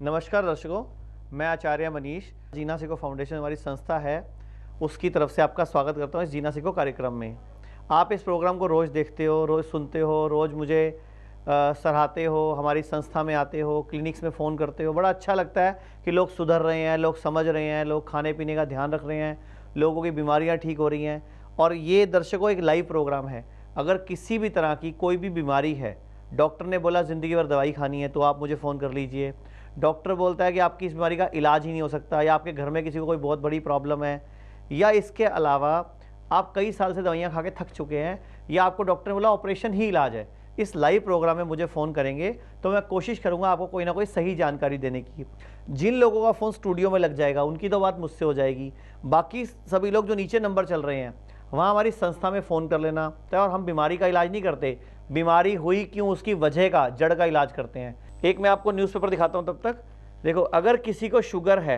नमस्कार दर्शकों, मैं आचार्य मनीष, जीना सीखो फाउंडेशन हमारी संस्था है, उसकी तरफ से आपका स्वागत करता हूँ इस जीना सीखो कार्यक्रम में। आप इस प्रोग्राम को रोज़ देखते हो, रोज़ सुनते हो, रोज़ मुझे सराहते हो, हमारी संस्था में आते हो, क्लिनिक्स में फ़ोन करते हो। बड़ा अच्छा लगता है कि लोग सुधर रहे हैं, लोग समझ रहे हैं, लोग खाने पीने का ध्यान रख रहे हैं, लोगों की बीमारियाँ ठीक हो रही हैं। और ये दर्शकों एक लाइव प्रोग्राम है। अगर किसी भी तरह की कोई भी बीमारी है, डॉक्टर ने बोला ज़िंदगी भर दवाई खानी है, तो आप मुझे फ़ोन कर लीजिए। डॉक्टर बोलता है कि आपकी इस बीमारी का इलाज ही नहीं हो सकता, या आपके घर में किसी को कोई बहुत बड़ी प्रॉब्लम है, या इसके अलावा आप कई साल से दवाइयाँ खा के थक चुके हैं, या आपको डॉक्टर ने बोला ऑपरेशन ही इलाज है, इस लाइव प्रोग्राम में मुझे फ़ोन करेंगे तो मैं कोशिश करूंगा आपको कोई ना कोई सही जानकारी देने की। जिन लोगों का फ़ोन स्टूडियो में लग जाएगा उनकी तो बात मुझसे हो जाएगी, बाकी सभी लोग जो नीचे नंबर चल रहे हैं वहाँ हमारी संस्था में फ़ोन कर लेना। तो और हम बीमारी का इलाज नहीं करते, बीमारी हुई क्यों उसकी वजह का, जड़ का इलाज करते हैं। एक मैं आपको न्यूज़पेपर दिखाता हूँ, तब तक देखो। अगर किसी को शुगर है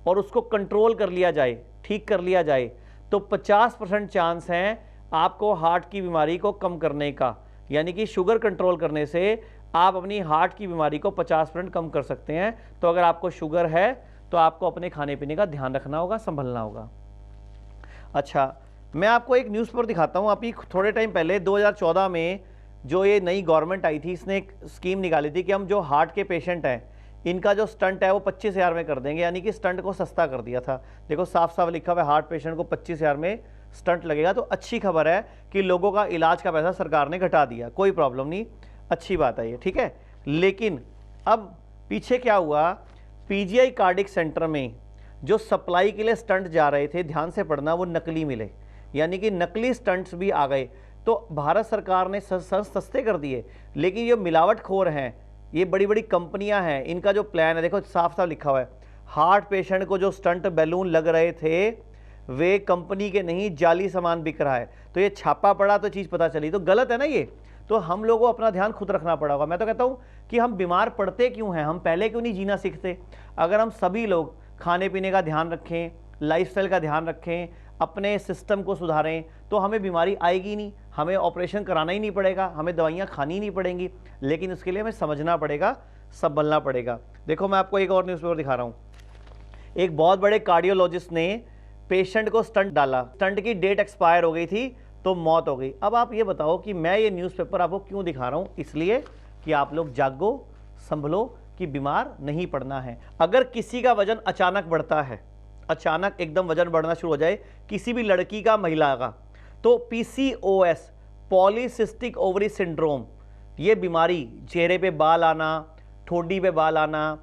और उसको कंट्रोल कर लिया जाए, ठीक कर लिया जाए, तो 50% चांस हैं आपको हार्ट की बीमारी को कम करने का। यानी कि शुगर कंट्रोल करने से आप अपनी हार्ट की बीमारी को 50% कम कर सकते हैं। तो अगर आपको शुगर है तो आपको अपने खाने पीने का ध्यान रखना होगा, संभलना होगा। अच्छा, मैं आपको एक न्यूज़पेपर दिखाता हूँ। अभी थोड़े टाइम पहले 2014 में जो ये नई गवर्नमेंट आई थी, इसने एक स्कीम निकाली थी कि हम जो हार्ट के पेशेंट हैं इनका जो स्टंट है वो 25,000 में कर देंगे। यानी कि स्टंट को सस्ता कर दिया था। देखो साफ साफ लिखा हुआ है, हार्ट पेशेंट को 25,000 में स्टंट लगेगा। तो अच्छी खबर है कि लोगों का इलाज का पैसा सरकार ने घटा दिया, कोई प्रॉब्लम नहीं, अच्छी बात है ये, ठीक है। लेकिन अब पीछे क्या हुआ, पीजीआई कार्डिक सेंटर में जो सप्लाई के लिए स्टंट जा रहे थे, ध्यान से पढ़ना, वो नकली मिले। यानी कि नकली स्टंट्स भी आ गए। तो भारत सरकार ने सस्ते कर दिए। लेकिन ये मिलावटखोर हैं, ये बड़ी बड़ी कंपनियां हैं, इनका जो प्लान है देखो साफ साफ लिखा हुआ है, हार्ट पेशेंट को जो स्टंट बैलून लग रहे थे वे कंपनी के नहीं, जाली सामान बिक रहा है। तो ये छापा पड़ा तो चीज़ पता चली, तो गलत है ना ये। तो हम लोगों को अपना ध्यान खुद रखना पड़ा होगा। मैं तो कहता हूँ कि हम बीमार पड़ते क्यों हैं, हम पहले क्यों नहीं जीना सीखते। अगर हम सभी लोग खाने पीने का ध्यान रखें, लाइफस्टाइल का ध्यान रखें, अपने सिस्टम को सुधारें, तो हमें बीमारी आएगी नहीं, हमें ऑपरेशन कराना ही नहीं पड़ेगा, हमें दवाइयाँ खानी ही नहीं पड़ेंगी। लेकिन उसके लिए हमें समझना पड़ेगा, संभलना पड़ेगा। देखो मैं आपको एक और न्यूज़पेपर दिखा रहा हूँ। एक बहुत बड़े कार्डियोलॉजिस्ट ने पेशेंट को स्टंट डाला, स्टंट की डेट एक्सपायर हो गई थी तो मौत हो गई। अब आप ये बताओ कि मैं ये न्यूज़पेपर आपको क्यों दिखा रहा हूँ, इसलिए कि आप लोग जागो, संभलो, कि बीमार नहीं पड़ना है। अगर किसी का वजन अचानक बढ़ता है, अचानक एकदम वजन बढ़ना शुरू हो जाए किसी भी लड़की का, महिला का, तो PCOS, पॉलीसिस्टिक ओवरी सिंड्रोम, ये बीमारी, चेहरे पे बाल आना, ठोडी पे बाल आना,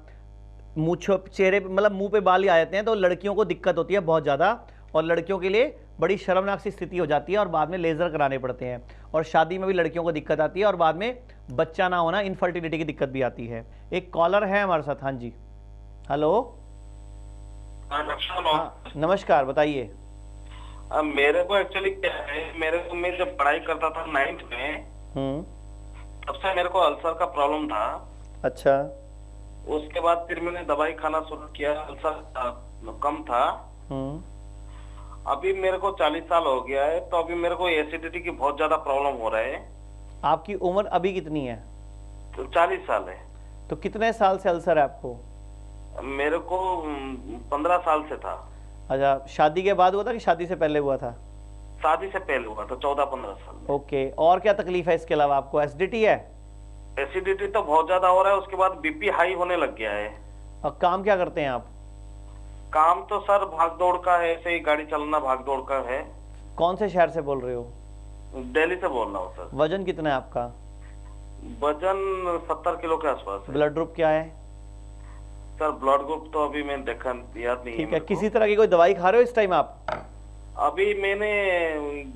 मूंछों, चेहरे पे मतलब मुंह पे बाल ही आ जाते हैं, तो लड़कियों को दिक्कत होती है बहुत ज़्यादा। और लड़कियों के लिए बड़ी शर्मनाक सी स्थिति हो जाती है और बाद में लेज़र कराने पड़ते हैं। और शादी में भी लड़कियों को दिक्कत आती है और बाद में बच्चा ना होना, इनफर्टिलिटी की दिक्कत भी आती है। एक कॉलर है हमारे साथ। हाँ जी, हेलो। हाँ नमस्कार, बताइए। मेरे को एक्चुअली क्या है, मेरे को, मैं जब पढ़ाई करता था 9th में, तब से मेरे को अल्सर का प्रॉब्लम था। अच्छा। उसके बाद फिर मैंने दवाई खाना शुरू किया, अल्सर कम था। अभी मेरे को 40 साल हो गया है, तो अभी मेरे को एसिडिटी की बहुत ज्यादा प्रॉब्लम हो रहा है। आपकी उम्र अभी कितनी है? तो 40 साल है। तो कितने साल से अल्सर है आपको? मेरे को 15 साल से था। अच्छा, शादी के बाद हुआ था कि शादी से पहले हुआ था? शादी से पहले हुआ था, 14-15 साल में। ओके, और क्या तकलीफ है इसके अलावा आपको? एसिडिटी है? एसिडिटी तो बहुत ज्यादा हो रहा है, उसके बाद बीपी हाई होने लग गया है। और काम क्या करते हैं आप? काम तो सर भाग दौड़ का है, ऐसे ही गाड़ी चलाना भाग दौड़ का है। कौन से शहर से बोल रहे हो? दिल्ली से बोल रहा हूँ सर। वजन कितना है आपका? वजन 70 किलो के आसपास है। ब्लड ग्रुप क्या है? सर ब्लड ग्रुप तो अभी मैं देखा याद नहीं है। ठीक है, किसी तरह की कोई दवाई खा रहे हो इस टाइम आप? अभी मैंने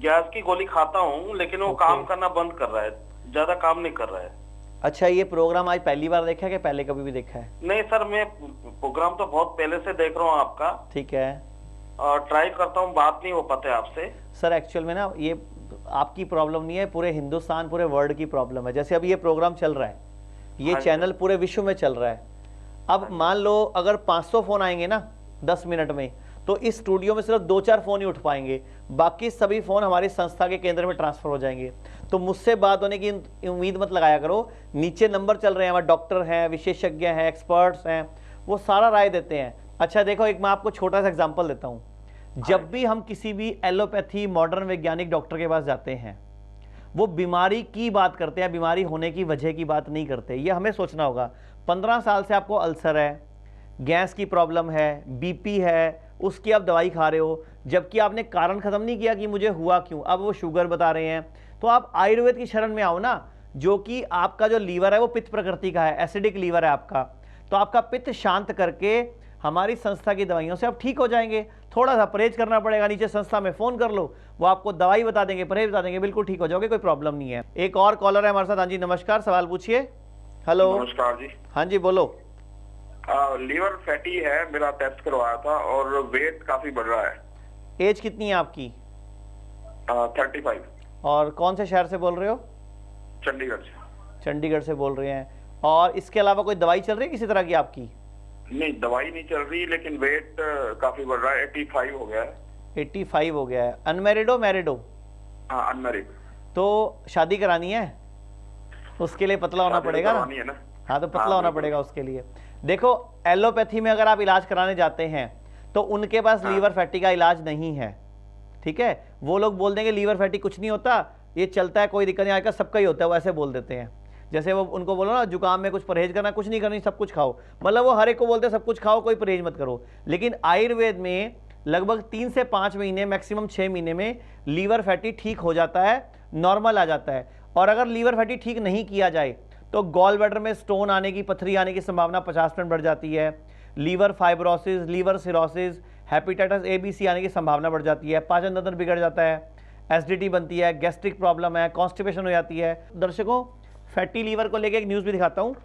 गैस की गोली खाता हूँ, लेकिन वो काम करना बंद कर रहा है, ज्यादा काम नहीं कर रहा है। अच्छा, ये प्रोग्राम आज पहली बार देखा है कि पहले कभी भी देखा है? नहीं सर, मैं प्रोग्राम तो बहुत पहले से देख रहा हूँ आपका। ठीक है। और ट्राई करता हूँ, बात नहीं हो पाते आपसे। सर एक्चुअल में ना, ये आपकी प्रॉब्लम नहीं है, पूरे हिंदुस्तान, पूरे वर्ल्ड की प्रॉब्लम है। जैसे अभी ये प्रोग्राम चल रहा है, ये चैनल पूरे विश्व में चल रहा है। अब मान लो अगर 500 फोन आएंगे ना 10 मिनट में, तो इस स्टूडियो में सिर्फ 2-4 फोन ही उठ पाएंगे, बाकी सभी फोन हमारी संस्था के केंद्र में ट्रांसफर हो जाएंगे। तो मुझसे बात होने की उम्मीद मत लगाया करो। नीचे नंबर चल रहे हैं, हमारे डॉक्टर हैं, विशेषज्ञ हैं, एक्सपर्ट्स हैं, वो सारा राय देते हैं। अच्छा देखो, एक मैं आपको छोटा सा एग्जांपल देता हूँ। जब भी हम किसी भी एलोपैथी मॉडर्न वैज्ञानिक डॉक्टर के पास जाते हैं, वो बीमारी की बात करते हैं, बीमारी होने की वजह की बात नहीं करते। ये हमें सोचना होगा। 15 साल से आपको अल्सर है, गैस की प्रॉब्लम है, बीपी है, उसकी आप दवाई खा रहे हो, जबकि आपने कारण खत्म नहीं किया कि मुझे हुआ क्यों। अब वो शुगर बता रहे हैं, तो आप आयुर्वेद की शरण में आओ ना, जो कि आपका जो लीवर है वो पित्त प्रकृति का है, एसिडिक लीवर है आपका। तो आपका पित्त शांत करके हमारी संस्था की दवाइयों से आप ठीक हो जाएंगे। थोड़ा सा परहेज करना पड़ेगा, नीचे संस्था में फोन कर लो, वो आपको दवाई बता देंगे, परहेज बता देंगे, बिल्कुल ठीक हो जाओगे, कोई प्रॉब्लम नहीं है। एक और कॉलर है हमारे साथ। हाँ जी नमस्कार, सवाल पूछिए। हेलो। नमस्कार जी। हाँ जी बोलो। लीवर फैटी है, मेरा टेस्ट करवाया था और वेट काफी बढ़ रहा है। एज कितनी है आपकी? 35। और कौन से शहर से बोल रहे हो? चंडीगढ़ से। चंडीगढ़ से बोल रहे हैं। और इसके अलावा कोई दवाई चल रही है किसी तरह की आपकी? नहीं, दवाई नहीं चल रही, लेकिन वेट काफी बढ़ रहा है। 85 हो गया है। 85 हो गया है। अनमैरिड हो मैरिड हो? हाँ, अनमैरिड। तो शादी करानी है, उसके लिए पतला होना पड़ेगा ना। है ना। हाँ तो पतला होना पड़ेगा उसके लिए। देखो, एलोपैथी में अगर आप इलाज कराने जाते हैं तो उनके पास लीवर फैटी का इलाज नहीं है, ठीक है। वो लोग बोल देंगे लीवर फैटी कुछ नहीं होता, ये चलता है, कोई दिक्कत नहीं आएगा, सबका ही होता है, वो ऐसे बोल देते हैं। जैसे वो उनको बोलो ना जुकाम में कुछ परहेज करना, कुछ नहीं करनी, सब कुछ खाओ, मतलब वो हर एक को बोलते हैं सब कुछ खाओ, कोई परहेज मत करो। लेकिन आयुर्वेद में लगभग 3 से 5 महीने, मैक्सिमम 6 महीने में लीवर फैटी ठीक हो जाता है, नॉर्मल आ जाता है। और अगर लीवर फैटी ठीक नहीं किया जाए तो गॉल ब्लैडर में स्टोन आने की, पथरी आने की संभावना 50% बढ़ जाती है। Liver fibrosis, liver cirrhosis, hepatitis A, B, C आने की संभावना बढ़ जाती है। पाचन तंत्र बिगड़ जाता है, एसिडिटी बनती है, गैस्ट्रिक प्रॉब्लम है, कॉन्स्टिपेशन हो जाती है। दर्शकों, फैटी लीवर को लेकर एक न्यूज़ भी दिखाता हूँ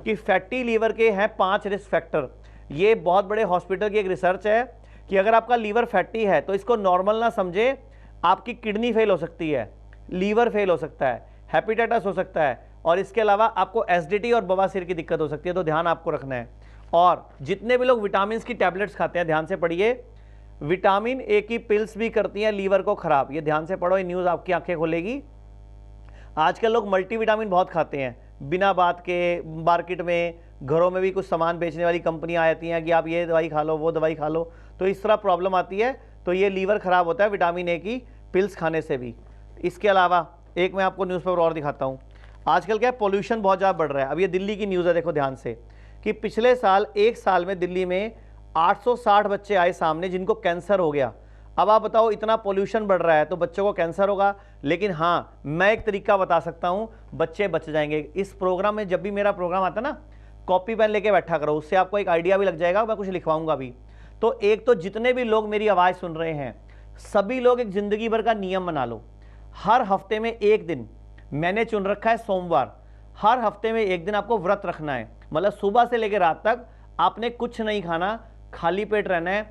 कि फैटी लीवर के हैं 5 रिस्क फैक्टर। ये बहुत बड़े हॉस्पिटल की एक रिसर्च है कि अगर आपका लीवर फैटी है तो इसको नॉर्मल ना समझे, आपकी किडनी फेल हो सकती है, लीवर फेल हो सकता है, हेपेटाइटिस हो सकता है, और इसके अलावा आपको एसिडिटी और बवासीर की दिक्कत हो सकती है। तो ध्यान आपको रखना है। और जितने भी लोग विटामिन की टैबलेट्स खाते हैं, ध्यान से पढ़िए, विटामिन ए की पिल्स भी करती हैं लीवर को खराब। ये ध्यान से पढ़ो, ये न्यूज़ आपकी आंखें खोलेगी। आजकल लोग मल्टीविटामिन बहुत खाते हैं बिना बात के। मार्केट में, घरों में भी कुछ सामान बेचने वाली कंपनियां आती हैं कि आप ये दवाई खा लो, वो दवाई खा लो, तो इस तरह प्रॉब्लम आती है। तो ये लीवर खराब होता है विटामिन ए की पिल्स खाने से भी। इसके अलावा एक मैं आपको न्यूज़पेपर और दिखाता हूँ। आजकल क्या है, पोल्यूशन बहुत ज़्यादा बढ़ रहा है। अब ये दिल्ली की न्यूज़ है, देखो ध्यान से, कि पिछले साल, एक साल में दिल्ली में 860 बच्चे आए सामने जिनको कैंसर हो गया। अब आप बताओ, इतना पोल्यूशन बढ़ रहा है तो बच्चों को कैंसर होगा। लेकिन हाँ, मैं एक तरीका बता सकता हूँ, बच्चे बच जाएंगे। इस प्रोग्राम में, जब भी मेरा प्रोग्राम आता ना, कॉपी पेन लेके बैठा करो, उससे आपको एक आइडिया भी लग जाएगा, मैं कुछ लिखवाऊंगा भी। तो एक तो जितने भी लोग मेरी आवाज़ सुन रहे हैं, सभी लोग एक ज़िंदगी भर का नियम बना लो। हर हफ्ते में एक दिन मैंने चुन रखा है सोमवार, हर हफ्ते में एक दिन आपको व्रत रखना है। मतलब सुबह से लेकर रात तक आपने कुछ नहीं खाना, खाली पेट रहना है।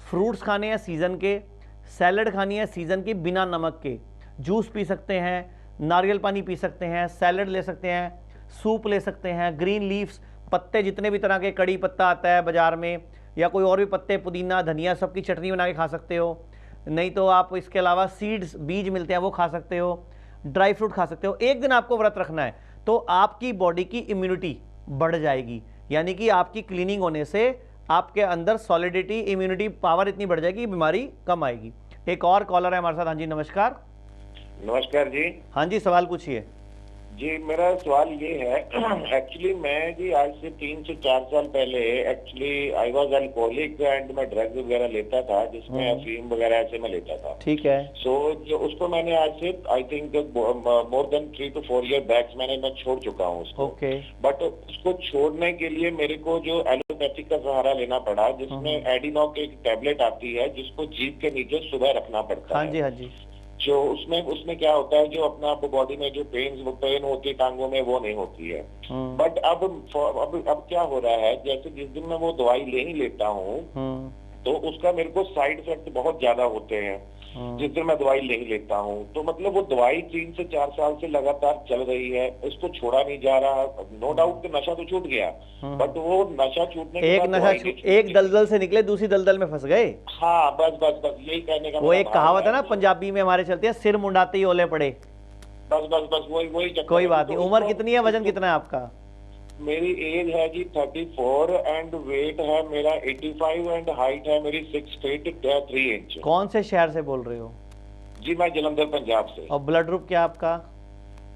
फ्रूट्स खाने हैं सीज़न के, सैलड खानी है सीज़न की बिना नमक के, जूस पी सकते हैं, नारियल पानी पी सकते हैं, सैलड ले सकते हैं, सूप ले सकते हैं, ग्रीन लीव्स, पत्ते जितने भी तरह के, कड़ी पत्ता आता है बाज़ार में, या कोई और भी पत्ते, पुदीना, धनिया, सबकी चटनी बना के खा सकते हो। नहीं तो आप इसके अलावा सीड्स, बीज मिलते हैं, वो खा सकते हो, ड्राई फ्रूट खा सकते हो। एक दिन आपको व्रत रखना है तो आपकी बॉडी की इम्यूनिटी बढ़ जाएगी, यानी कि आपकी क्लीनिंग होने से आपके अंदर सॉलिडिटी, इम्यूनिटी पावर इतनी बढ़ जाएगी, बीमारी कम आएगी। एक और कॉलर है हमारे साथ। हाँ जी नमस्कार। नमस्कार जी। हाँ जी, सवाल पूछिए। जी, मेरा सवाल ये है, एक्चुअली मैं जी आज से 3 से 4 साल पहले actually I was alcoholic and मैं ड्रग्स वगैरह लेता था, जिसमें अफीम वगैरह ऐसे मैं लेता था। ठीक है। सो जो उसको मैंने आज से I think more than 3 to 4 year back मैं छोड़ चुका हूँ उसको। ओके। बट उसको छोड़ने के लिए मेरे को जो एलोपैथिक का सहारा लेना पड़ा, जिसमें एडिनॉक एक टैबलेट आती है जिसको जीभ के नीचे सुबह रखना पड़ता है। हाँ जी, हाँ जी। जो उसमें क्या होता है, जो अपना आपको बॉडी में जो पेन होती है टांगों में, वो नहीं होती है। बट अब क्या हो रहा है, जैसे जिस दिन मैं वो दवाई ले ही लेता हूँ तो उसका मेरे को साइड इफेक्ट बहुत ज्यादा होते हैं जिस दिन मैं दवाई नहीं लेता हूँ। तो मतलब वो दवाई 3 से 4 साल से लगातार चल रही है, इसको छोड़ा नहीं जा रहा। नो डाउट कि नशा तो छूट गया, बट वो नशा छूटने के बाद एक दलदल से निकले दूसरी दलदल में फंस गए। हाँ, बस यही कहने का वो एक कहावत है ना पंजाबी में हमारे चलती है, सिर मुंडाते ही ओले पड़े। बस वही कोई बात नहीं। उम्र कितनी है, वजन कितना है आपका? मेरी एज है जी 34 एंड वेट है मेरा 85 एंड हाइट है मेरी 6 फीट 3 इंच। कौन से शहर से बोल रहे हो? जी मैं जलंधर पंजाब से। और ब्लड ग्रुप क्या आपका?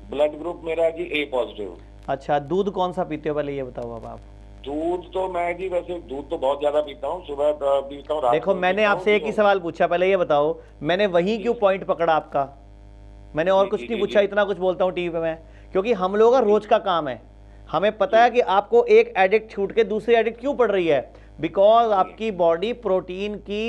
ब्लड ग्रुप मेरा जी ए पॉजिटिव। अच्छा, दूध कौन सा पीते हो पहले ये बताओ अब आप। दूध तो मैं जी वैसे दूध तो बहुत ज्यादा पीता हूँ, सुबह पीता हूँ, रात देखो को मैंने पीता हूँ, आपसे एक ही सवाल पूछा, पहले ये बताओ मैंने वही क्यों पॉइंट पकड़ा आपका? मैंने और जी, कुछ जी, नहीं जी, पूछा, जी। इतना कुछ बोलता हूँ टीवी पे मैं, क्योंकि हम लोगों का रोज का काम है। हमें पता है कि आपको एक एडिक्ट छूट के दूसरी एडिक्ट क्यों पड़ रही है, बिकॉज आपकी बॉडी प्रोटीन की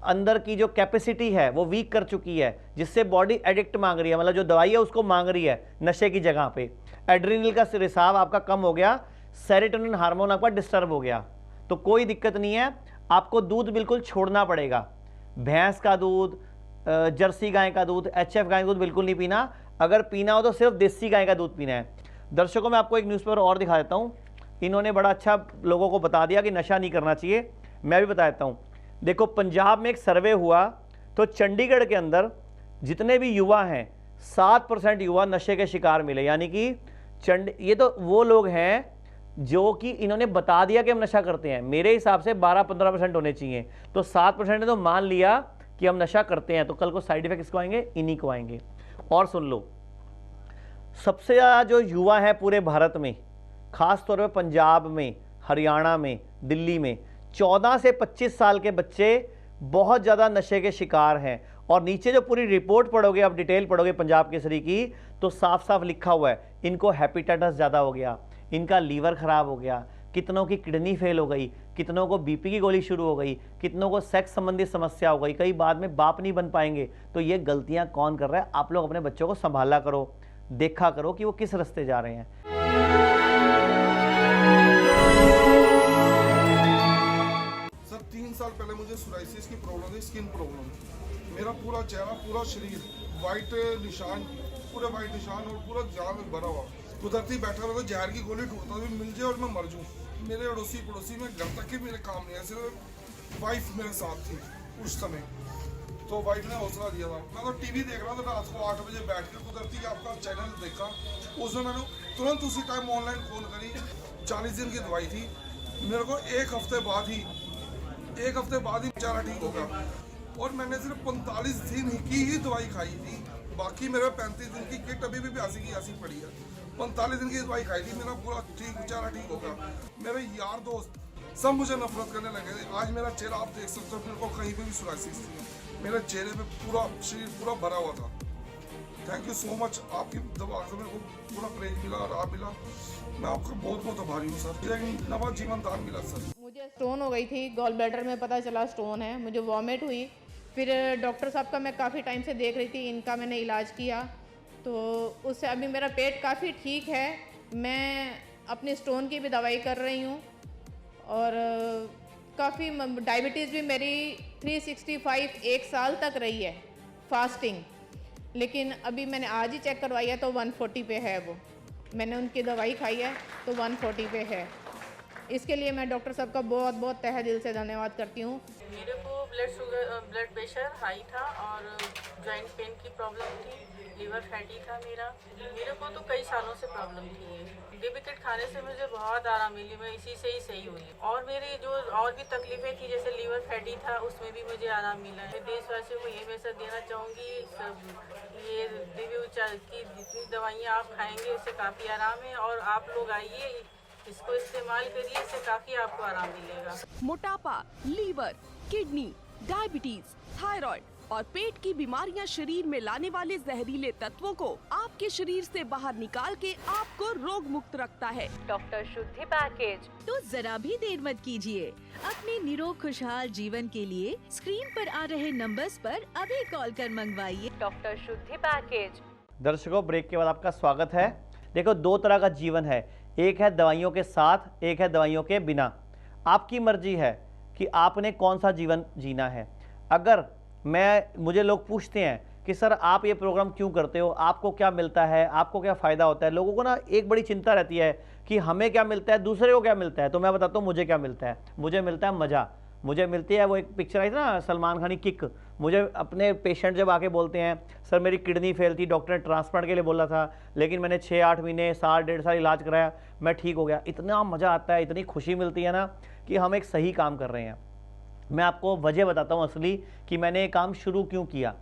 अंदर की जो कैपेसिटी है वो वीक कर चुकी है, जिससे बॉडी एडिक्ट मांग रही है, मतलब जो दवाई है उसको मांग रही है नशे की जगह पे। एड्रेनल का रिसाव आपका कम हो गया, सेरोटोनिन हार्मोन आपका डिस्टर्ब हो गया, तो कोई दिक्कत नहीं है। आपको दूध बिल्कुल छोड़ना पड़ेगा, भैंस का दूध, जर्सी गाय का दूध, HF गाय का दूध बिल्कुल नहीं पीना। अगर पीना हो तो सिर्फ देसी गाय का दूध पीना है। दर्शकों मैं आपको एक न्यूज़पेपर और दिखा देता हूँ, इन्होंने बड़ा अच्छा लोगों को बता दिया कि नशा नहीं करना चाहिए, मैं भी बता देता हूँ। देखो पंजाब में एक सर्वे हुआ तो चंडीगढ़ के अंदर जितने भी युवा हैं 7% युवा नशे के शिकार मिले, यानी कि ये तो वो लोग हैं जो कि इन्होंने बता दिया कि हम नशा करते हैं। मेरे हिसाब से 12-15% होने चाहिए, तो 7% ने तो मान लिया कि हम नशा करते हैं, तो कल को साइड इफेक्ट किसको आएंगे? इन्हीं को आएंगे। और सुन लो, सबसे ज़्यादा जो युवा है पूरे भारत में, खास तौर पे पंजाब में, हरियाणा में, दिल्ली में, 14 से 25 साल के बच्चे बहुत ज़्यादा नशे के शिकार हैं। और नीचे जो पूरी रिपोर्ट पढ़ोगे, आप डिटेल पढ़ोगे पंजाब केसरी की, तो साफ साफ लिखा हुआ है इनको हेपेटाइटिस ज़्यादा हो गया, इनका लीवर खराब हो गया, कितनों की किडनी फेल हो गई, कितनों को बीपी की गोली शुरू हो गई, कितनों को सेक्स संबंधी समस्या हो गई, कई बाद में बाप नहीं बन पाएंगे। तो ये गलतियां कौन कर रहा है? आप लोग अपने बच्चों को संभाला करो, देखा करो कि वो किस रास्ते जा रहे हैं। सर 3 साल पहले मुझे सोराइसिस की प्रॉब्लम थी, स्किन प्रॉब्लम। मेरा पूरा चेहरा, पूरा शरीर वाइट निशान, पूरे वाइट निशान और पूरा जाम में भरा हुआ। कुदरती बैठा रहता, जहर की गोली ढूंढता भी मिल जाए और मैं मर जाऊँ। मेरे अड़ोसी पड़ोसी में घर तक के मेरे काम नहीं है, सिर्फ वाइफ मेरे साथ थी उस समय, तो वाइफ ने हौसला दिया था। मैं तो टीवी देख रहा था रात को 8 बजे बैठ कर, कुदरती आपका चैनल देखा, उसमें मैंने तुरंत उसी टाइम ऑनलाइन कॉल करी। 40 दिन की दवाई थी, मेरे को एक हफ्ते बाद ही बेचारा ठीक हो गया। और मैंने सिर्फ 45 दिन की ही दवाई खाई थी, बाकी मेरे 35 दिन की किट अभी भी 82 की ऐसी पड़ी है। 45 दिन की दवाई खाई थी, मेरा पूरा बेचारा ठीक हो गया। मेरे यार दोस्त सब मुझे नफरत करने लगे थे। आज मेरा चेहरा आप देख सकते हो, मेरे को कहीं पे भी सोराइसिस थी, मेरे चेहरे पे पूरा शरीर पूरा भरा हुआ था। थैंक यू सो मच, आपकी दवा से मेरे को पूरा प्रेज मिला, आराम मिला। मैं आपका बहुत बहुत आभारी हूँ सर, लेकिन नवा जीवन दान मिला सर। मुझे स्टोन हो गई थी, गॉल ब्लैडर में पता चला स्टोन है, मुझे वॉमिट हुई। फिर डॉक्टर साहब का मैं काफ़ी टाइम से देख रही थी, इनका मैंने इलाज किया, तो उससे अभी मेरा पेट काफ़ी ठीक है। मैं अपनी स्टोन की भी दवाई कर रही हूँ और काफ़ी डायबिटीज़ भी मेरी 365 एक साल तक रही है फास्टिंग, लेकिन अभी मैंने आज ही चेक करवाई है तो 140 पे है। वो मैंने उनकी दवाई खाई है तो 140 पे है। इसके लिए मैं डॉक्टर साहब का बहुत बहुत तहे दिल से धन्यवाद करती हूँ। मेरे को ब्लड प्रेशर हाई था और जॉइंट पेन की प्रॉब्लम थी, लीवर फैटी था मेरे को तो कई सालों से प्रॉब्लम थी। डिबिकेट खाने से मुझे बहुत आराम मिली, मैं इसी से ही सही हुई। और मेरी जो और भी तकलीफें थी, जैसे लीवर फैटी था, उसमें भी मुझे आराम मिला है। देशवासियों को ये मैसेज देना चाहूँगी, सब ये दिव्य की जितनी दवाइयाँ आप खाएंगे उससे काफ़ी आराम है, और आप लोग आइए इसको इस्तेमाल करिए, इससे काफ़ी आपको आराम मिलेगा। मोटापा, लीवर, किडनी, डायबिटीज, थायराइड और पेट की बीमारियां शरीर में लाने वाले जहरीले तत्वों को आपके शरीर से बाहर निकाल के आपको रोग मुक्त रखता है डॉक्टर शुद्धि पैकेज। तो जरा भी देर मत कीजिए, अपने निरोग खुशहाल जीवन के लिए स्क्रीन पर आ रहे नंबर्स पर अभी कॉल कर मंगवाइए डॉक्टर शुद्धि पैकेज। दर्शकों ब्रेक के बाद आपका स्वागत है। देखो, दो तरह का जीवन है, एक है दवाइयों के साथ, एक है दवाइयों के बिना। आपकी मर्जी है कि आपने कौन सा जीवन जीना है। अगर मुझे लोग पूछते हैं कि सर आप ये प्रोग्राम क्यों करते हो, आपको क्या मिलता है, आपको क्या फ़ायदा होता है, लोगों को ना एक बड़ी चिंता रहती है कि हमें क्या मिलता है, दूसरे को क्या मिलता है। तो मैं बताता हूँ मुझे क्या मिलता है। मुझे मिलता है मज़ा, मुझे मिलती है। वो एक पिक्चर आई थी ना सलमान खान की किक, मुझे अपने पेशेंट जब आके बोलते हैं सर मेरी किडनी फेल थी, डॉक्टर ने ट्रांसप्लांट के लिए बोला था, लेकिन मैंने 6-8 महीने, साल 1.5 साल इलाज कराया, मैं ठीक हो गया। इतना मज़ा आता है, इतनी खुशी मिलती है ना कि हम एक सही काम कर रहे हैं। मैं आपको वजह बताता हूँ असली कि मैंने ये काम शुरू क्यों किया।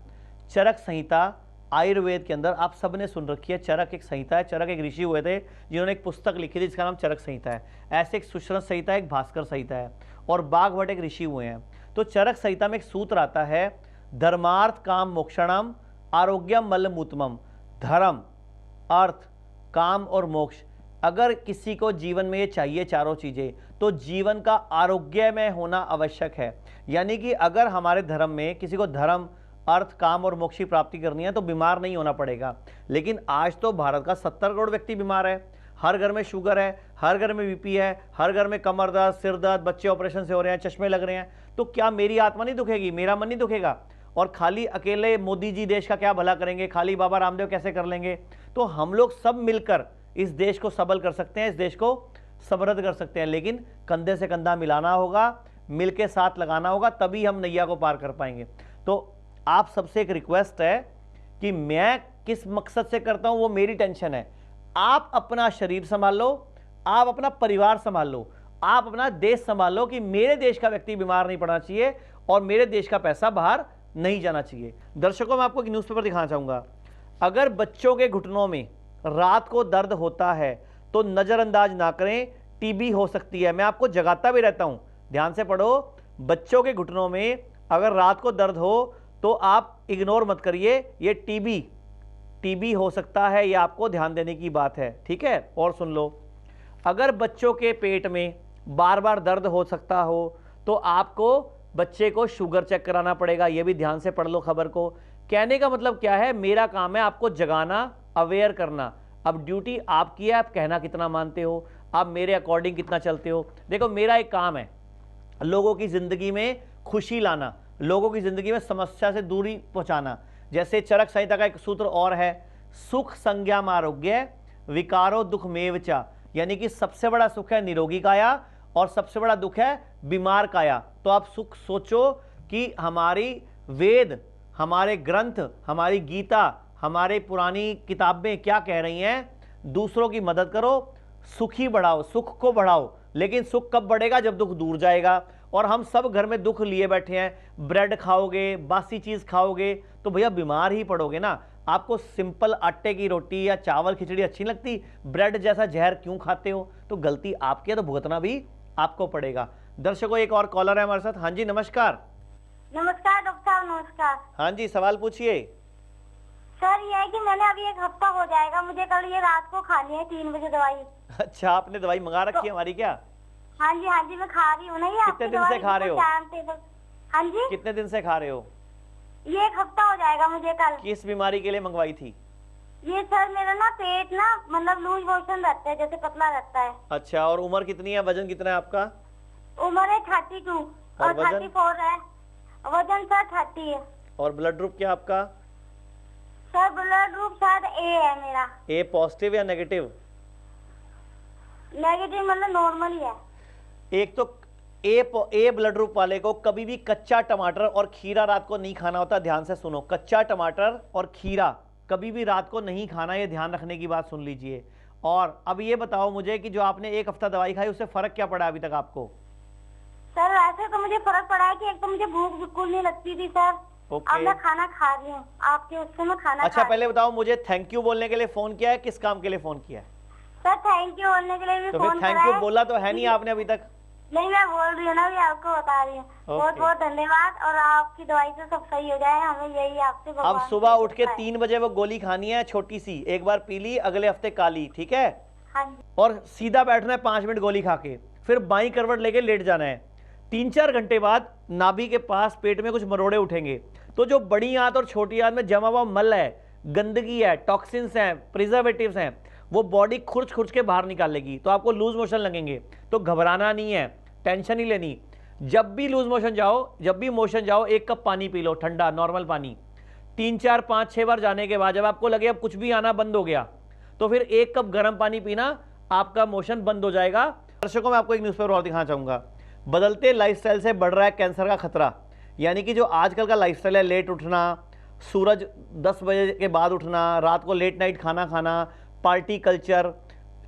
चरक संहिता आयुर्वेद के अंदर आप सब ने सुन रखी है, चरक एक संहिता है। चरक एक ऋषि हुए थे जिन्होंने एक पुस्तक लिखी थी जिसका नाम चरक संहिता है। ऐसे एक सुश्रुत संहिता है, एक भास्कर संहिता है, और बाघभट्ट एक ऋषि हुए हैं। तो चरक संहिता में एक सूत्र आता है, धर्मार्थ काम मोक्षणम आरोग्यम मलमूत्रमम। धर्म, अर्थ, काम और मोक्ष, अगर किसी को जीवन में ये चाहिए चारों चीज़ें, तो जीवन का आरोग्यमय होना आवश्यक है। यानी कि अगर हमारे धर्म में किसी को धर्म, अर्थ, काम और मोक्ष की प्राप्ति करनी है तो बीमार नहीं होना पड़ेगा। लेकिन आज तो भारत का 70 करोड़ व्यक्ति बीमार है, हर घर में शुगर है, हर घर में बीपी है, हर घर में कमर दर्द, सिर दर्द, बच्चे ऑपरेशन से हो रहे हैं, चश्मे लग रहे हैं। तो क्या मेरी आत्मा नहीं दुखेगी, मेरा मन नहीं दुखेगा? और खाली अकेले मोदी जी देश का क्या भला करेंगे, खाली बाबा रामदेव कैसे कर लेंगे? तो हम लोग सब मिलकर इस देश को सबल कर सकते हैं, इस देश को समृद्ध कर सकते हैं। लेकिन कंधे से कंधा मिलाना होगा, मिल के साथ लगाना होगा, तभी हम नैया को पार कर पाएंगे। तो आप सबसे एक रिक्वेस्ट है कि मैं किस मकसद से करता हूं वो मेरी टेंशन है। आप अपना शरीर संभाल लो, आप अपना परिवार संभाल लो, आप अपना देश संभाल लो कि मेरे देश का व्यक्ति बीमार नहीं पड़ना चाहिए और मेरे देश का पैसा बाहर नहीं जाना चाहिए। दर्शकों, मैं आपको एक न्यूज़पेपर दिखाना चाहूंगा। अगर बच्चों के घुटनों में रात को दर्द होता है तो नजरअंदाज ना करें, टीबी हो सकती है। मैं आपको जगाता भी रहता हूं, ध्यान से पढ़ो। बच्चों के घुटनों में अगर रात को दर्द हो तो आप इग्नोर मत करिए, ये टीबी हो सकता है, ये आपको ध्यान देने की बात है, ठीक है। और सुन लो, अगर बच्चों के पेट में बार बार दर्द हो सकता हो तो आपको बच्चे को शुगर चेक कराना पड़ेगा, ये भी ध्यान से पढ़ लो खबर को। कहने का मतलब क्या है, मेरा काम है आपको जगाना, अवेयर करना। अब ड्यूटी आपकी है, आप कहना कितना मानते हो, आप मेरे अकॉर्डिंग कितना चलते हो। देखो, मेरा एक काम है लोगों की जिंदगी में खुशी लाना, लोगों की जिंदगी में समस्या से दूरी पहुंचाना। जैसे चरक संहिता का एक सूत्र और है, सुख संज्ञाम आरोग्य विकारो दुख मेवचा, यानी कि सबसे बड़ा सुख है निरोगी काया और सबसे बड़ा दुख है बीमार काया। तो आप सुख सोचो कि हमारी वेद, हमारे ग्रंथ, हमारी गीता, हमारे पुरानी किताबें क्या कह रही हैं, दूसरों की मदद करो, सुखी बढ़ाओ, सुख को बढ़ाओ। लेकिन सुख कब बढ़ेगा, जब दुख दूर जाएगा। और हम सब घर में दुख लिए बैठे हैं, ब्रेड खाओगे, बासी चीज खाओगे तो भैया बीमार ही पड़ोगे ना। आपको सिंपल आटे की रोटी या चावल खिचड़ी अच्छी लगती, ब्रेड जैसा जहर क्यों खाते हो? तो गलती आपकी है, तो भुगतना भी आपको पड़ेगा। दर्शकों, एक और कॉलर है हमारे साथ। हाँ जी, नमस्कार। नमस्कार डॉक्टर साहब, नमस्कार। हाँ जी, सवाल पूछिए। सर, ये है कि मैंने अभी 1 हफ्ता हो जाएगा, मुझे कल ये रात को खानी है 3 बजे दवाई। अच्छा, आपने दवाई मंगा रखी है हमारी क्या? हाँ जी, मैं खा रही हूँ ना। ये कितने दिन से खा रहे हो? हाँ जी, कितने दिन से खा रहे हो? ये 1 हफ्ता हो जाएगा मुझे कल। किस बीमारी के लिए मंगवाई थी? ये सर मेरा ना पेट ना मतलब लूज मोशन रहता है, जैसे पतला रहता है। अच्छा, और उम्र कितनी है, वजन कितना है आपका? उम्र है 32 और 34 है। वजन सर 30 है। और ब्लड ग्रुप क्या आपका? सर ब्लड ग्रुप शायद ए है मेरा। ए पॉजिटिव या नेगेटिव? नेगेटिव मतलब नॉर्मल ही है। एक तो ए ब्लड ग्रुप वाले को कभी भी कच्चा टमाटर और खीरा रात को नहीं खाना होता। ध्यान से सुनो, कच्चा टमाटर और खीरा कभी भी रात को नहीं खाना, ये ध्यान रखने की बात सुन लीजिए। और अब ये बताओ मुझे कि जो आपने 1 हफ्ता दवाई खाई उससे फर्क क्या पड़ा अभी तक आपको? सर ऐसे तो मुझे फर्क पड़ा है कि एक तो मुझे भूख बिल्कुल नहीं लगती थी सर। अब मैं खाना खा रही हूँ आपके उससे, मैं खाना अच्छा, पहले बताओ मुझे थैंक यू बोलने के लिए फोन किया है, किस काम के लिए फोन किया है? सर थैंक यू बोलने के लिए भी तो फोन फिर थैंक यू बोला तो है नहीं आपने अभी तक? नहीं, मैं बोल रही हूँ ना, भी आपको बता रही हूँ। बहुत बहुत धन्यवाद, और आपकी दवाई से सब सही हो जाए, हमें यही आपसे। अब सुबह उठ के 3 बजे वो गोली खानी है, छोटी सी, एक बार पी ली, अगले हफ्ते काली, ठीक है? हाँ जी। और सीधा बैठना है 5 मिनट गोली खा के, फिर बाई करवट लेके लेट जाना है। 3-4 घंटे बाद नाभि के पास पेट में कुछ मरोड़े उठेंगे, तो जो बड़ी आंत और छोटी आंत में जमा हुआ मल है, गंदगी है, टॉक्सिन्स हैं, प्रिजर्वेटिव्स हैं, वो बॉडी खुर्च खुर्च के बाहर निकालेगी। तो आपको लूज मोशन लगेंगे, तो घबराना नहीं है, टेंशन नहीं लेनी। जब भी लूज मोशन जाओ, जब भी मोशन जाओ, 1 कप पानी पी लो, ठंडा नॉर्मल पानी। 3, 4, 5, 6 बार जाने के बाद जब आपको लगे अब कुछ भी आना बंद हो गया, तो फिर 1 कप गर्म पानी पीना, आपका मोशन बंद हो जाएगा। दर्शकों, मैं आपको एक न्यूज़पेपर और दिखाना चाहूंगा। बदलते लाइफस्टाइल से बढ़ रहा है कैंसर का खतरा। यानी कि जो आजकल का लाइफस्टाइल है, लेट उठना, सूरज 10 बजे के बाद उठना, रात को लेट नाइट खाना खाना, पार्टी कल्चर,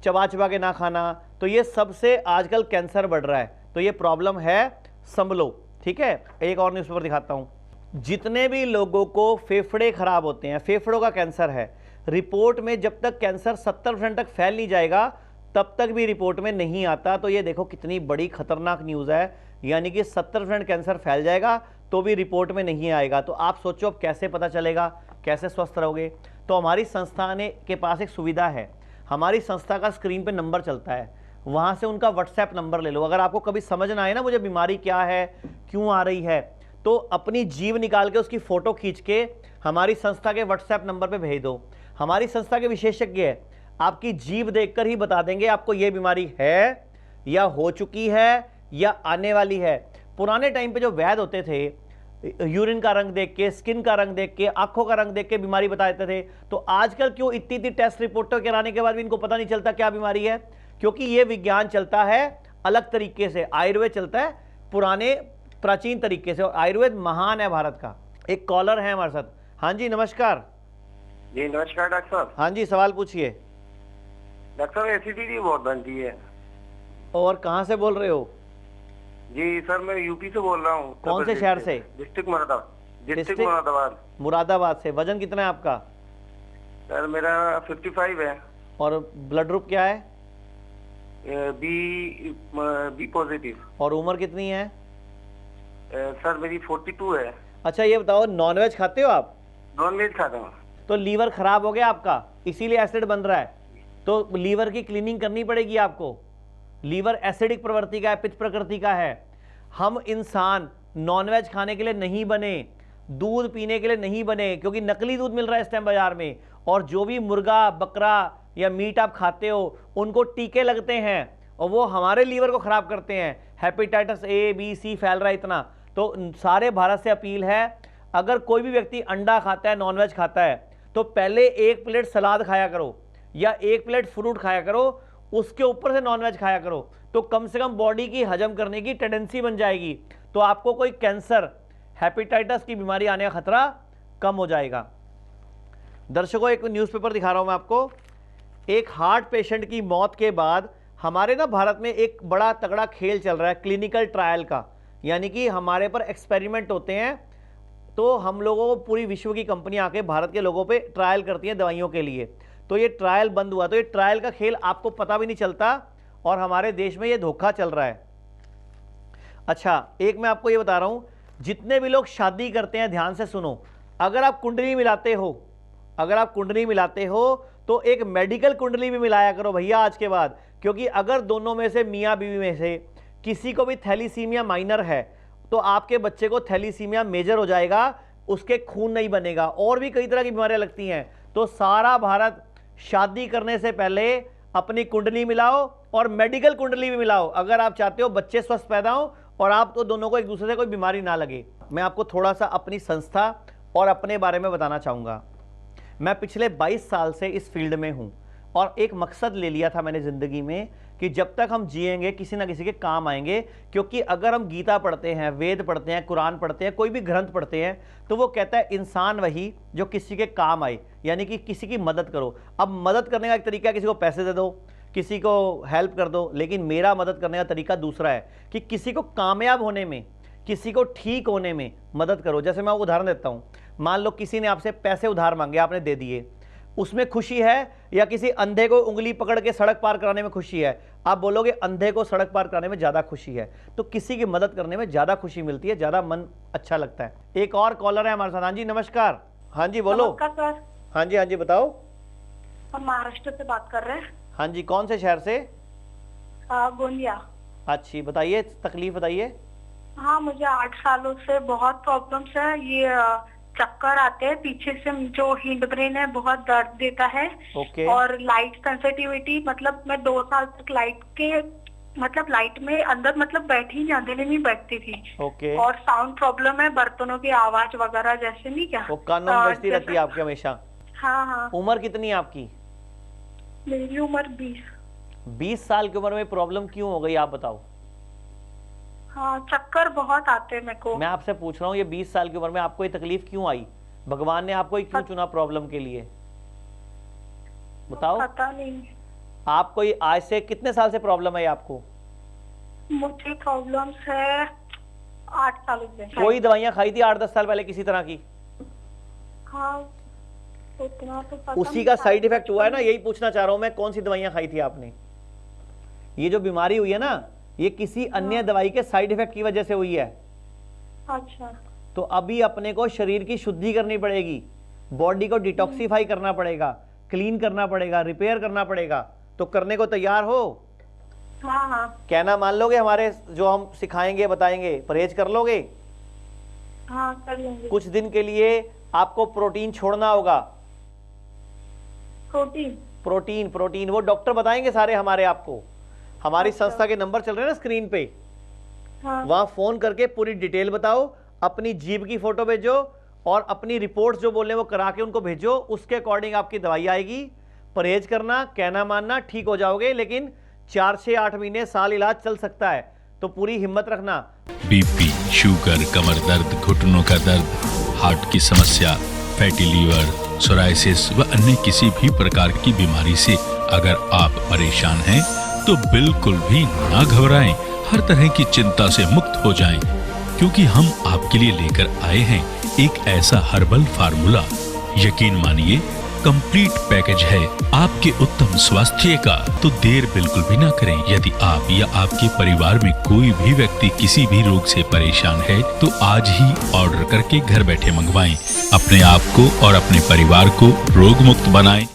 चबा चबा के ना खाना, तो ये सबसे आजकल कैंसर बढ़ रहा है। तो ये प्रॉब्लम है, संभलो, ठीक है। एक और न्यूज़पेपर दिखाता हूँ। जितने भी लोगों को फेफड़े खराब होते हैं, फेफड़ों का कैंसर है, रिपोर्ट में जब तक कैंसर 70% तक फैल नहीं जाएगा तब तक भी रिपोर्ट में नहीं आता। तो ये देखो कितनी बड़ी खतरनाक न्यूज़ है। यानी कि 70% कैंसर फैल जाएगा तो भी रिपोर्ट में नहीं आएगा। तो आप सोचो अब कैसे पता चलेगा, कैसे स्वस्थ रहोगे। तो हमारी संस्था के पास एक सुविधा है, हमारी संस्था का स्क्रीन पे नंबर चलता है, वहाँ से उनका व्हाट्सएप नंबर ले लो। अगर आपको कभी समझ ना आए ना मुझे बीमारी क्या है, क्यों आ रही है, तो अपनी जीभ निकाल के उसकी फ़ोटो खींच के हमारी संस्था के व्हाट्सएप नंबर पे भेज दो। हमारी संस्था के विशेषज्ञ है, आपकी जीभ देखकर ही बता देंगे आपको ये बीमारी है या हो चुकी है या आने वाली है। पुराने टाइम पे जो वैद्य होते थे, यूरिन का रंग देख के, स्किन का रंग देख के, आंखों का रंग देख के बीमारी बता देते थे। तो आजकल क्यों इतनी टेस्ट रिपोर्टों कराने के बाद भी इनको पता नहीं चलता क्या बीमारी है? क्योंकि ये विज्ञान चलता है अलग तरीके से, आयुर्वेद चलता है पुराने प्राचीन तरीके से, और आयुर्वेद महान है भारत का। एक कॉलर है हमारे साथ। हाँ जी नमस्कार। जी नमस्कार डॉक्टर साहब। हाँ जी सवाल पूछिए। डॉक्टर साहब एसिडिटी बहुत बनती है। और कहाँ से बोल रहे हो? जी सर मैं यूपी से बोल रहा हूँ। कौन से शहर से? डिस्ट्रिक्ट मुरादाबाद। मुरादाबाद से। वजन कितना है आपका? सर मेरा 55 है। और ब्लड ग्रुप क्या है? B positive. और उम्र कितनी है? सर मेरी 42 है। अच्छा ये बताओ, नॉनवेज खाते हो आप? नॉनवेज खाता हूँ। तो लीवर खराब हो गया आपका, इसीलिए एसिड बन रहा है। तो लीवर की क्लीनिंग करनी पड़ेगी आपको। लीवर एसिडिक प्रवृत्ति का है, पित्त प्रकृति का है। हम इंसान नॉनवेज खाने के लिए नहीं बने, दूध पीने के लिए नहीं बने, क्योंकि नकली दूध मिल रहा है इस टाइम बाजार में। और जो भी मुर्गा बकरा या मीट आप खाते हो उनको टीके लगते हैं और वो हमारे लीवर को खराब करते हैं। हेपेटाइटिस ए बी सी फैल रहा है इतना। तो सारे भारत से अपील है, अगर कोई भी व्यक्ति अंडा खाता है, नॉनवेज खाता है, तो पहले 1 प्लेट सलाद खाया करो या 1 प्लेट फ्रूट खाया करो, उसके ऊपर से नॉनवेज खाया करो। तो कम से कम बॉडी की हजम करने की टेंडेंसी बन जाएगी, तो आपको कोई कैंसर, हेपेटाइटिस की बीमारी आने का खतरा कम हो जाएगा। दर्शकों एक न्यूज़पेपर दिखा रहा हूं मैं आपको। एक हार्ट पेशेंट की मौत के बाद हमारे ना भारत में एक बड़ा तगड़ा खेल चल रहा है क्लिनिकल ट्रायल का। यानी कि हमारे पर एक्सपेरिमेंट होते हैं, तो हम लोगों को पूरी विश्व की कंपनियां आके भारत के लोगों पे ट्रायल करती हैं दवाइयों के लिए। तो ये ट्रायल बंद हुआ, तो ये ट्रायल का खेल आपको पता भी नहीं चलता और हमारे देश में ये धोखा चल रहा है। अच्छा एक मैं आपको ये बता रहा हूं, जितने भी लोग शादी करते हैं ध्यान से सुनो, अगर आप कुंडली मिलाते हो, अगर आप कुंडली मिलाते हो तो एक मेडिकल कुंडली भी मिलाया करो भैया आज के बाद। क्योंकि अगर दोनों में से, मियाँ बीवी में से किसी को भी थैलीसीमिया माइनर है तो आपके बच्चे को थैलीसीमिया मेजर हो जाएगा, उसके खून नहीं बनेगा। और भी कई तरह की बीमारियां लगती हैं। तो सारा भारत शादी करने से पहले अपनी कुंडली मिलाओ और मेडिकल कुंडली भी मिलाओ, अगर आप चाहते हो बच्चे स्वस्थ पैदा हो और आप तो दोनों को एक दूसरे से कोई बीमारी ना लगे। मैं आपको थोड़ा सा अपनी संस्था और अपने बारे में बताना चाहूँगा। मैं पिछले 22 साल से इस फील्ड में हूँ और एक मकसद ले लिया था मैंने ज़िंदगी में कि जब तक हम जिएंगे किसी ना किसी के काम आएंगे। क्योंकि अगर हम गीता पढ़ते हैं, वेद पढ़ते हैं, कुरान पढ़ते हैं, कोई भी ग्रंथ पढ़ते हैं, तो वो कहता है इंसान वही जो किसी के काम आए, यानी कि किसी की मदद करो। अब मदद करने का एक तरीका है किसी को पैसे दे दो, किसी को हेल्प कर दो, लेकिन मेरा मदद करने का तरीका दूसरा है कि किसी को कामयाब होने में, किसी को ठीक होने में मदद करो। जैसे मैं उदाहरण देता हूँ, मान लो किसी ने आपसे पैसे उधार मांगे, आपने दे दिए, उसमें खुशी है या किसी अंधे को उंगली पकड़ के सड़क पार कराने में खुशी है? आप बोलोगे अंधे को सड़क पार कराने में ज़्यादा खुशी है। तो किसी की मदद करने में ज़्यादा खुशी मिलती है, ज़्यादा मन अच्छा लगता है। एक और कॉलर है हमारे साथ। हाँ जी नमस्कार। हाँ जी बोलो। सर हाँ जी बताओ। हम महाराष्ट्र से बात कर रहे हैं। हाँ जी कौन से शहर से? गोंदिया। अच्छी, बताइए तकलीफ बताइए। हाँ मुझे 8 सालों से बहुत प्रॉब्लम्स है। ये चक्कर आते हैं, पीछे से जो हिंड ब्रेन है बहुत दर्द देता है। और लाइट सेंसिटिविटी, मतलब मैं 2 साल तक लाइट में अंदर बैठी नहीं, अंधेरे में बैठती थी। और साउंड प्रॉब्लम है, बर्तनों की आवाज वगैरह जैसे नहीं क्या, वो कानों में बजती रहती है आपके हमेशा? हाँ। उम्र कितनी है आपकी? मेरी उम्र 20। 20 साल की उम्र में प्रॉब्लम क्यों हो गई आप बताओ? हाँ, चक्कर बहुत आते हैं मेरे को। मैं आपसे पूछ रहा हूँ ये 20 साल की उम्र में आपको ये तकलीफ क्यों आई? भगवान ने आपको ही क्यों चुना प्रॉब्लम के लिए? बताओ। पता नहीं। आपको ये आज से कितने साल से प्रॉब्लम है आपको? मुझे प्रॉब्लम्स है 8 सालों से। कोई दवाइयाँ खाई थी 8-10 साल पहले किसी तरह की? हाँ, उतना तो पता उसी नहीं का था। साइड इफेक्ट हुआ है ना, यही पूछना चाह रहा हूं मैं, कौन सी दवाइयां खाई थी आपने? ये जो बीमारी हुई है ना, ये किसी अन्य दवाई के साइड इफेक्ट की वजह से हुई है। अच्छा। तो अभी अपने को शरीर की शुद्धि करनी पड़ेगी, बॉडी को डिटॉक्सिफाई करना पड़ेगा, क्लीन करना पड़ेगा, रिपेयर करना पड़ेगा। तो करने को तैयार हो? हाँ हाँ। कहना मान लोगे हमारे जो हम सिखाएंगे बताएंगे? परहेज कर लोगे? हाँ, कर लेंगे। कुछ दिन के लिए आपको प्रोटीन छोड़ना होगा। प्रोटीन प्रोटीन वो डॉक्टर बताएंगे सारे हमारे आपको। हमारी संस्था के नंबर चल रहे हैं ना स्क्रीन पे, हाँ। वहां फोन करके पूरी डिटेल बताओ, अपनी जीभ की फोटो भेजो और अपनी रिपोर्ट्स जो बोले वो करा के उनको भेजो। उसके अकॉर्डिंग आपकी दवाई आएगी। परहेज करना, कहना मानना, ठीक हो जाओगे। लेकिन 4 से 8 महीने साल इलाज चल सकता है, तो पूरी हिम्मत रखना। बीपी, शुगर, कमर दर्द, घुटनों का दर्द, हार्ट की समस्या, फैटी लीवर, सोराइसिस व अन्य किसी भी प्रकार की बीमारी से अगर आप परेशान हैं तो बिल्कुल भी ना घबराएं। हर तरह की चिंता से मुक्त हो जाएं, क्योंकि हम आपके लिए लेकर आए हैं एक ऐसा हर्बल फार्मूला। यकीन मानिए, कंप्लीट पैकेज है आपके उत्तम स्वास्थ्य का। तो देर बिल्कुल भी ना करें। यदि आप या आपके परिवार में कोई भी व्यक्ति किसी भी रोग से परेशान है तो आज ही ऑर्डर करके घर बैठे मंगवाएं। अपने आप को और अपने परिवार को रोग मुक्त बनाएं।